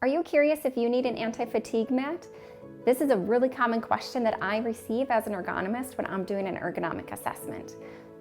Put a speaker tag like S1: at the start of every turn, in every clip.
S1: Are you curious if you need an anti-fatigue mat? This is a really common question that I receive as an ergonomist when I'm doing an ergonomic assessment.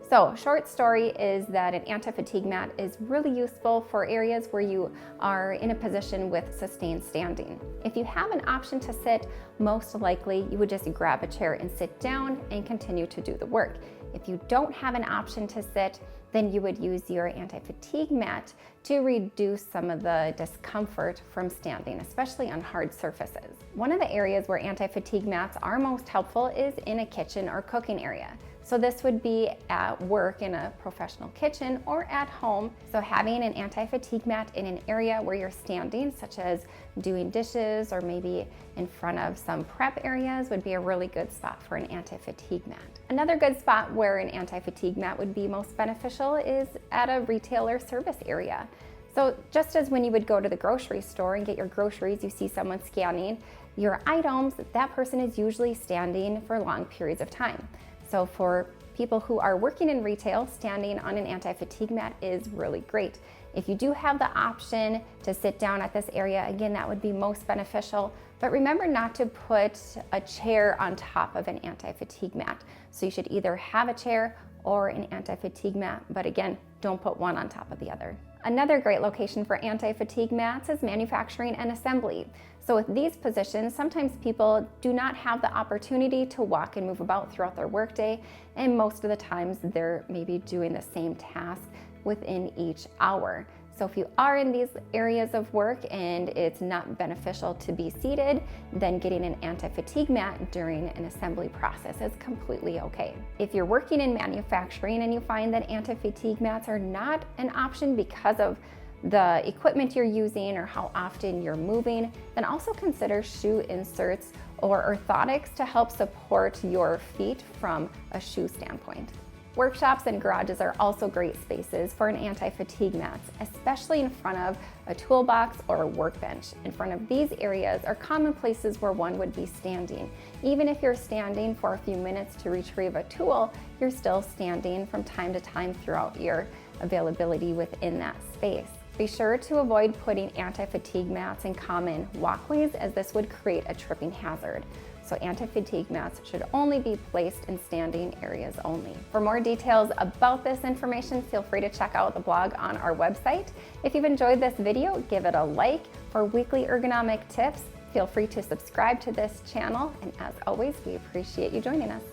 S1: So, short story is that an anti-fatigue mat is really useful for areas where you are in a position with sustained standing. If you have an option to sit, most likely you would just grab a chair and sit down and continue to do the work. If you don't have an option to sit, then you would use your anti-fatigue mat to reduce some of the discomfort from standing, especially on hard surfaces. One of the areas where anti-fatigue mats are most helpful is in a kitchen or cooking area. So this would be at work in a professional kitchen or at home. So having an anti-fatigue mat in an area where you're standing, such as doing dishes or maybe in front of some prep areas, would be a really good spot for an anti-fatigue mat. Another good spot where an anti-fatigue mat would be most beneficial is at a retailer service area. So just as when you would go to the grocery store and get your groceries, you see someone scanning your items, that person is usually standing for long periods of time. So for people who are working in retail, standing on an anti-fatigue mat is really great. If you do have the option to sit down at this area, again, that would be most beneficial. But remember not to put a chair on top of an anti-fatigue mat. So you should either have a chair or an anti-fatigue mat, but again, don't put one on top of the other. Another great location for anti-fatigue mats is manufacturing and assembly. So with these positions, sometimes people do not have the opportunity to walk and move about throughout their workday, and most of the times they're maybe doing the same task within each hour. So if you are in these areas of work and it's not beneficial to be seated, then getting an anti-fatigue mat during an assembly process is completely okay. If you're working in manufacturing and you find that anti-fatigue mats are not an option because of the equipment you're using or how often you're moving, then also consider shoe inserts or orthotics to help support your feet from a shoe standpoint. Workshops and garages are also great spaces for an anti-fatigue mat, especially in front of a toolbox or a workbench. In front of these areas are common places where one would be standing. Even if you're standing for a few minutes to retrieve a tool, you're still standing from time to time throughout your availability within that space. Be sure to avoid putting anti-fatigue mats in common walkways, as this would create a tripping hazard. So anti-fatigue mats should only be placed in standing areas only. For more details about this information, feel free to check out the blog on our website. If you've enjoyed this video, give it a like. For weekly ergonomic tips, feel free to subscribe to this channel. And as always, we appreciate you joining us.